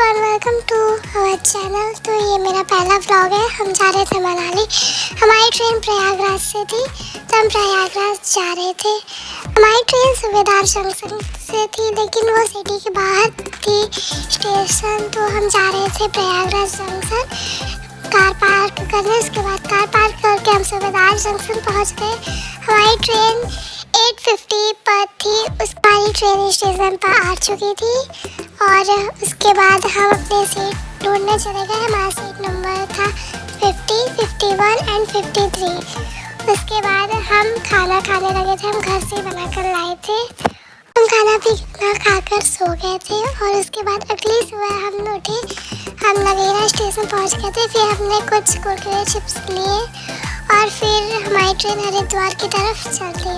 Everyone, welcome to our channel. तो ये मेरा पहला व्लॉग है। हम जा रहे थे मनाली। हमारी ट्रेन प्रयागराज से थी, तो हम प्रयागराज जा रहे थे। हमारी ट्रेन सूबेदार जंक्शन से थी, लेकिन वो सिटी के बाहर थी स्टेशन। तो हम जा रहे थे प्रयागराज जंक्शन कार पार्क करने। उसके बाद कार पार्क करके हम सूबेदार जंक्शन पहुँच गए। हमारी ट्रेन 8:50 पर थी। उस हमारी ट्रेन स्टेशन पर आ चुकी थी और उसके बाद हम अपने सीट ढूंढने चले गए। हमारा सीट नंबर था 50, 51 एंड 53। उसके बाद हम खाना खाने लगे थे। हम घर से बना कर लाए थे। हम खाना पीना खाकर सो गए थे और उसके बाद अगली सुबह हम उठे। हम नगेरा स्टेशन पहुंच गए थे। फिर हमने कुछ कुरकुरे चिप्स लिए और फिर हमारी ट्रेन हरिद्वार की तरफ चल दी।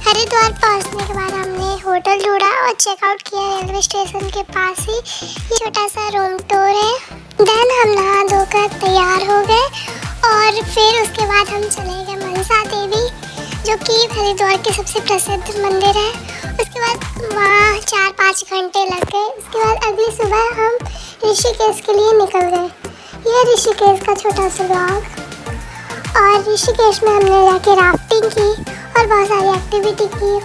हरिद्वार पहुंचने के बाद हमने होटल ढूंढा और चेकआउट किया रेलवे स्टेशन के पास ही। ये छोटा सा रूम टूर है। देन हम नहा धोकर तैयार हो गए और फिर उसके बाद हम चले गए मनसा देवी, जो कि हरिद्वार के सबसे प्रसिद्ध मंदिर है। उसके बाद वहाँ 4-5 घंटे लग गए। उसके बाद अगली सुबह हम ऋषिकेश के लिए निकल गए। यह ऋषिकेश का छोटा सा ब्लॉग। और ऋषिकेश में हमने जाके राफ्टिंग की और बहुत सारी एक्टिविटी की।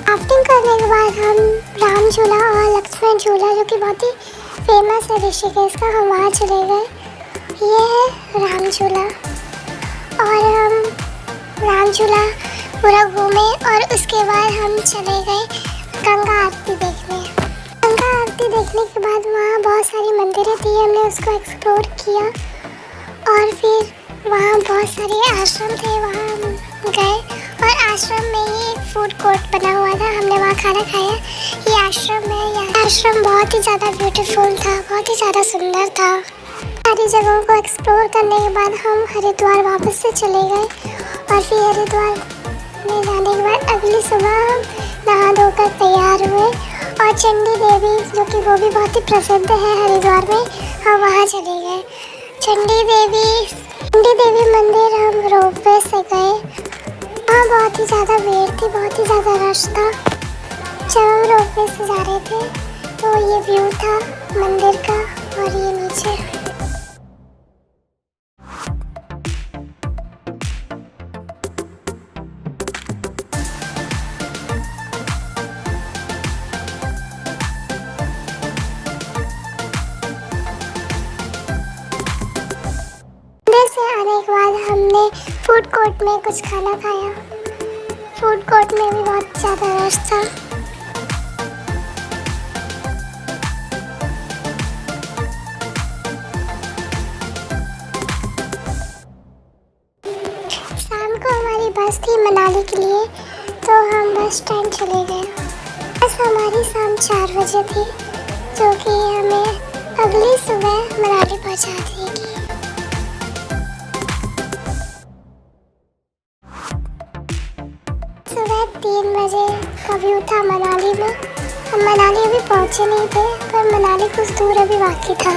राफ्टिंग करने के बाद हम राम झूला और लक्ष्मण झूला, जो कि बहुत ही फेमस है ऋषिकेश का, हम वहाँ चले गए। ये है राम झूला और हम राम झूला पूरा घूमे और उसके बाद हम चले गए गंगा आरती देखने। गंगा आरती देखने के बाद वहाँ बहुत सारी मंदिरें थी। हमने उसको एक्सप्लोर किया और फिर वहाँ बहुत सारे आश्रम थे, वहाँ हम गए और आश्रम में ही एक फूड कोर्ट बना हुआ था। हमने वहाँ खाना खाया। ये आश्रम है। यह आश्रम बहुत ही ज़्यादा ब्यूटीफुल था, बहुत ही ज़्यादा सुंदर था। सारी जगहों को एक्सप्लोर करने के बाद हम हरिद्वार वापस से चले गए और फिर हरिद्वार में जाने के बाद अगली सुबह हम नहा धोकर तैयार हुए और चंडी देवी, जो कि वो भी बहुत ही प्रसिद्ध है हरिद्वार में, हम वहाँ चले गए। चंडी देवी मंदिर हम रोपवे से गए। वहाँ बहुत ही ज़्यादा भीड़ थी, बहुत ही ज़्यादा रश था। जब हम रोपवे से जा रहे थे तो ये व्यू था मंदिर का और ये नीचे। से आने के बाद हमने फूड कोर्ट में कुछ खाना खाया। फूड कोर्ट में भी बहुत ज़्यादा रश था। शाम को हमारी बस थी मनाली के लिए, तो हम बस स्टैंड चले गए। बस हमारी शाम 4 बजे थी, जो कि हमें अगली सुबह मनाली पहुंचा देगी। सुबह 3 बजे का व्यू था मनाली में। हम मनाली अभी पहुंचे नहीं थे, पर मनाली कुछ दूर अभी बाकी था।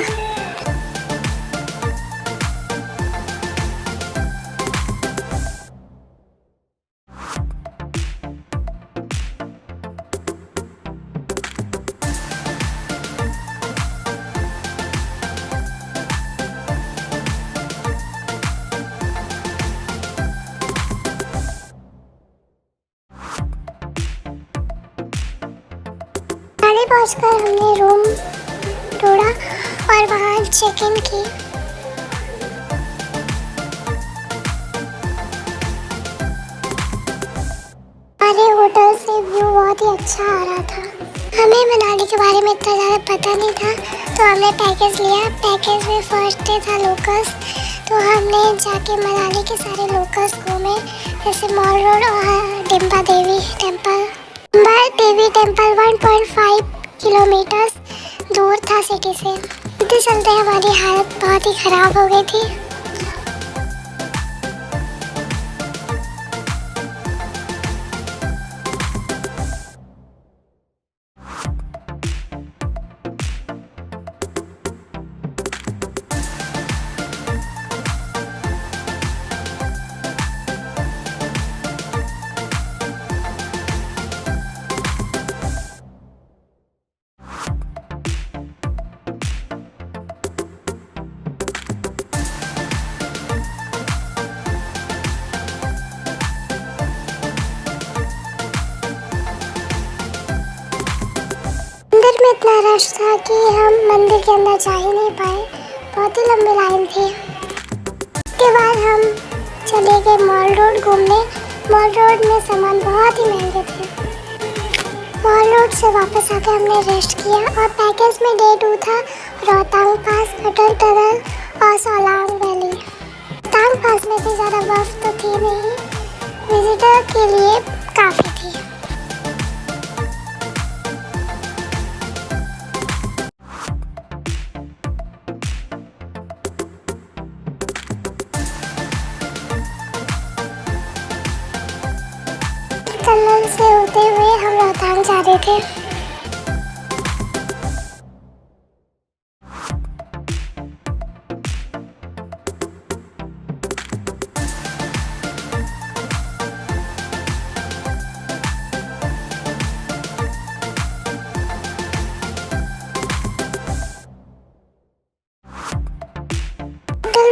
पहुंचकर हमने रूम ढूंढा और वहाँ चेक इन की। हमारे होटल से व्यू बहुत ही अच्छा आ रहा था। हमें मनाली के बारे में इतना ज़्यादा पता नहीं था, तो हमने पैकेज लिया। पैकेज में फर्स्ट डे था लोकल्स, तो हमने जाके मनाली के सारे लोकल्स घूमे, जैसे मॉल रोड और डिम्बा देवी टेम्पल। 1.5 किलोमीटर दूर था सिटी से। इतने चलते हमारी हालत बहुत ही ख़राब हो गई थी। कि हम मंदिर के अंदर जा ही नहीं पाए, बहुत ही लंबी लाइन थी। उसके बाद हम चले गए मॉल रोड घूमने। मॉल रोड में सामान बहुत ही महंगे थे। मॉल रोड से वापस आकर हमने रेस्ट किया और पैकेज में डे 2 था रोहतांग पास, अटल टनल और सोलांग वैली। रोहतांग पास में इतनी ज़्यादा बर्फ तो थी नहीं, विजिटर के लिए काफ़ी थी। टनल से होते हुए हम रोहतांग जा रहे थे।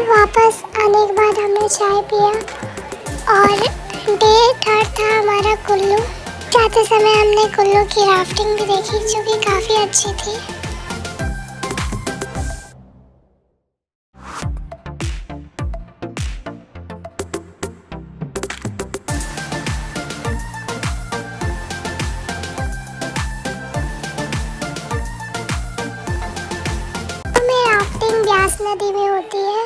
वापस आने के बाद हमने चाय पिया और डे 3 था हमारा कुल्लू। जाते समय हमने कुल्लू की राफ्टिंग भी देखी जो कि काफ़ी अच्छी थी। राफ्टिंग ब्यास नदी में होती है,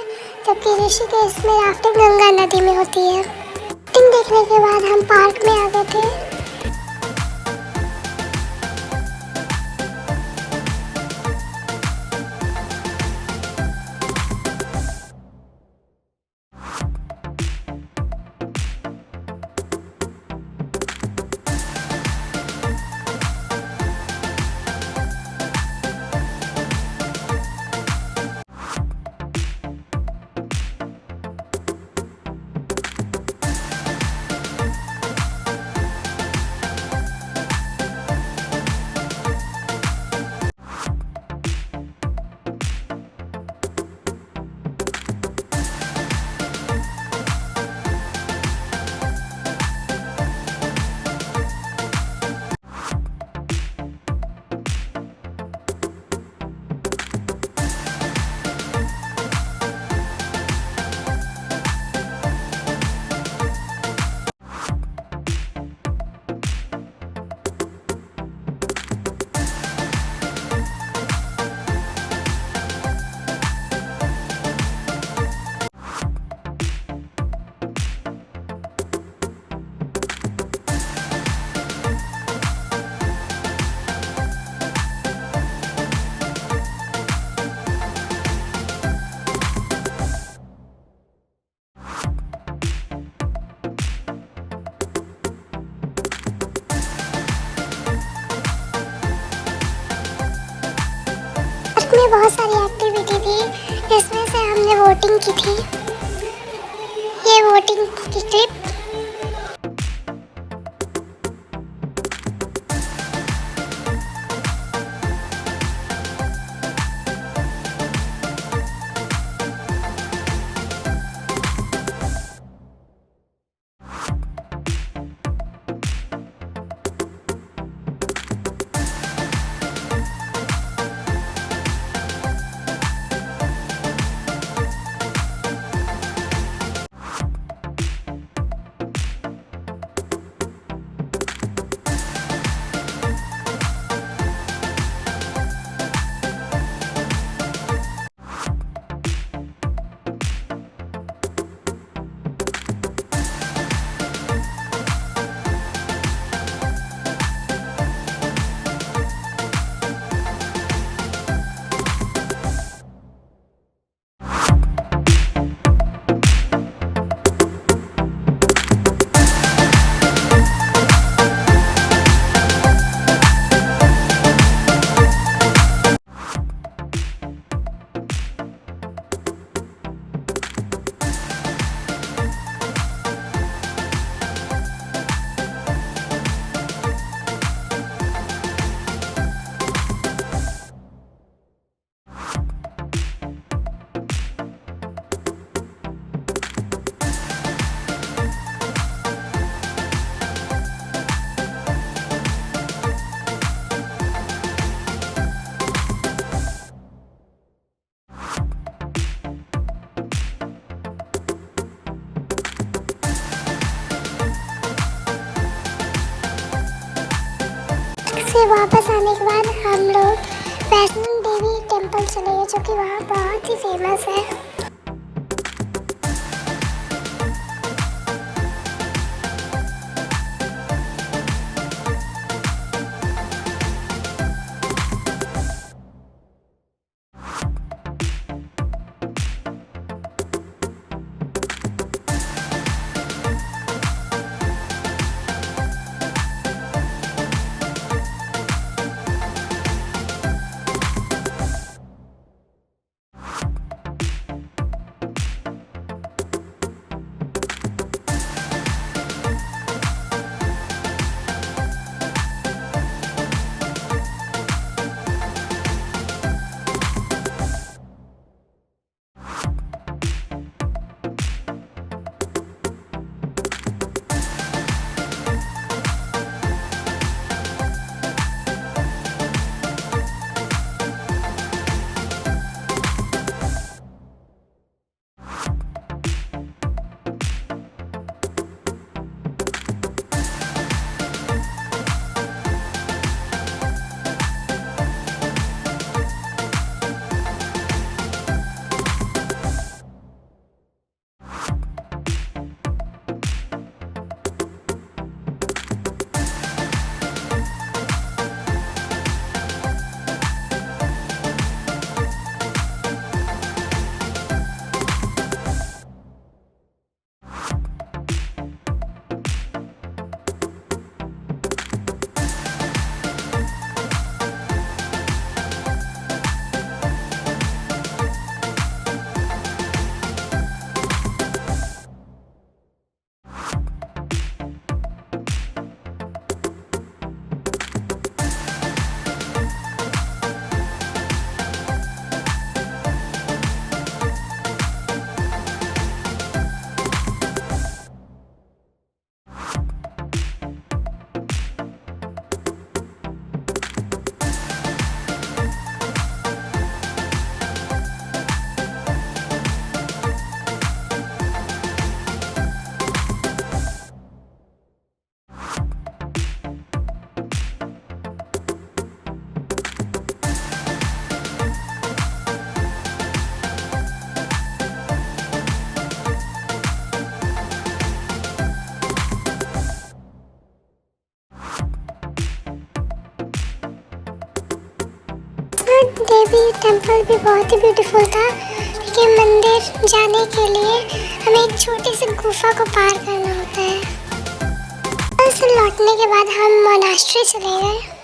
जबकि ऋषिकेश में राफ्टिंग गंगा नदी में होती है। राफ्टिंग देखने के बाद हम पार्क में आ गए थे। में बहुत सारी एक्टिविटी थी, इसमें से हमने वोटिंग की थी। ये वोटिंग की क्लिप। से वापस आने के बाद हम लोग वैष्णो देवी टेम्पल चले गए, जो कि वहाँ बहुत ही फेमस है। देवी टेम्पल भी बहुत ही ब्यूटीफुल था, लेकिन मंदिर जाने के लिए हमें एक छोटी सी गुफा को पार करना होता है। वहाँ से लौटने के बाद हम मोनास्ट्री चले गए।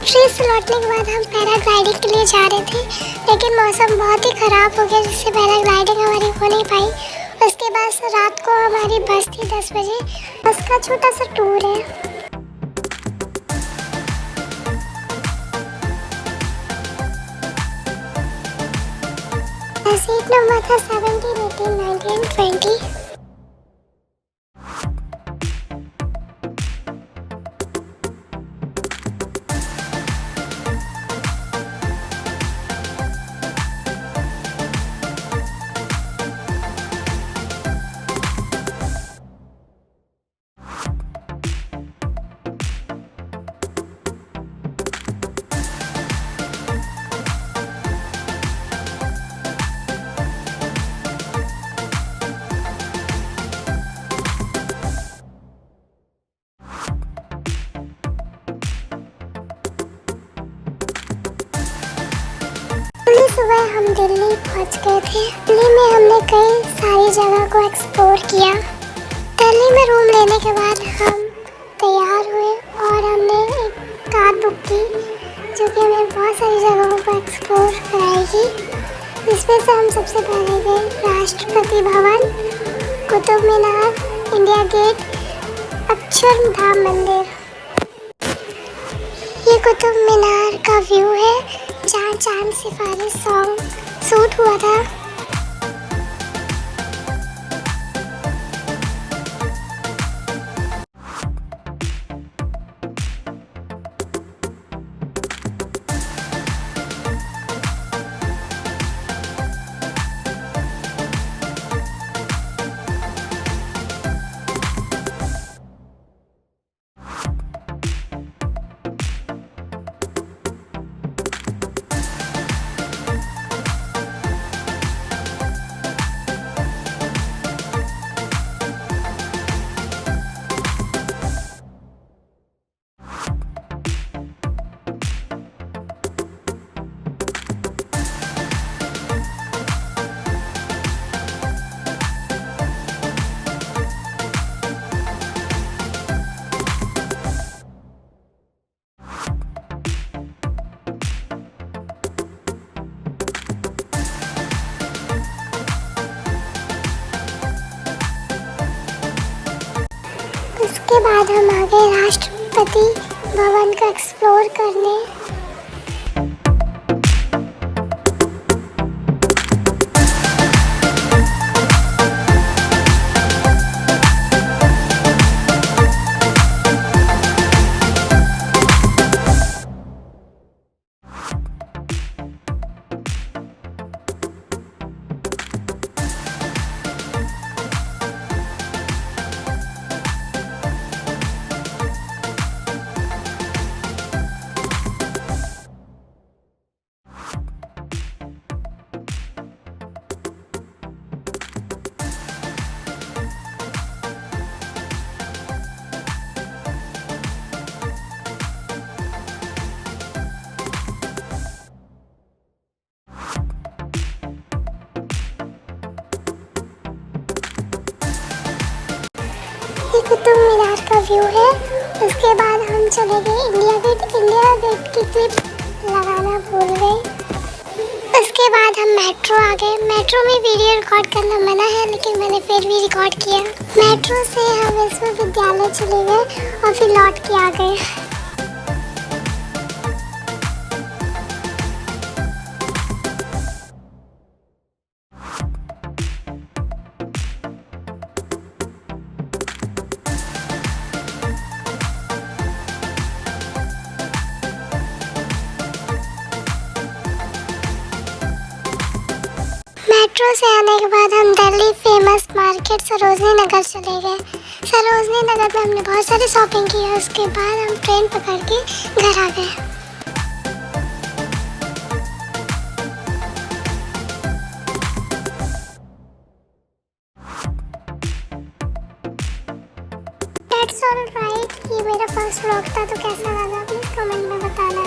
ट्रेन से लौटने के बाद हम पैराग्लाइडिंग के लिए जा रहे थे, लेकिन मौसम बहुत ही ख़राब हो गया, जिससे पैराग्लाइडिंग हमारी हो नहीं पाई। उसके बाद रात को हमारी बस थी 10 बजे। बस का छोटा सा टूर है। सीट नंबर था 17, 18, 19, 20। पहुंच गए थे। दिल्ली में हमने कई सारी जगह को एक्सप्लोर किया। दिल्ली में रूम लेने के बाद हम तैयार हुए और हमने एक कार बुक की जो कि हमें बहुत सारी जगहों को एक्सप्लोर कराएगी। इसमें से हम सबसे पहले गए राष्ट्रपति भवन, कुतुब मीनार, इंडिया गेट, अक्षरधाम मंदिर। ये कुतुब मीनार का व्यू है जहाँ चांद सितारे सॉन्ग शूट हुआ था। उसके बाद हम आ गए राष्ट्रपति भवन को एक्सप्लोर करने। कुतुब मीनार का व्यू है। उसके बाद हम चले गए इंडिया गेट। इंडिया गेट की क्लिप लगाना भूल गई। उसके बाद हम मेट्रो आ गए। मेट्रो में वीडियो रिकॉर्ड करना मना है लेकिन मैंने फिर भी रिकॉर्ड किया। मेट्रो से हम विश्वविद्यालय चले गए और फिर लौट के आ गए। मेट्रो से आने के बाद हम दिल्ली फेमस मार्केट सरोजनी नगर चले गए। सरोजनी नगर में हमने बहुत सारी शॉपिंग की है। उसके बाद हम ट्रेन पकड़ के घर आ गए। That's all right। ये मेरा फर्स्ट व्लॉग था तो कैसा लगा प्लीज कमेंट में बताना।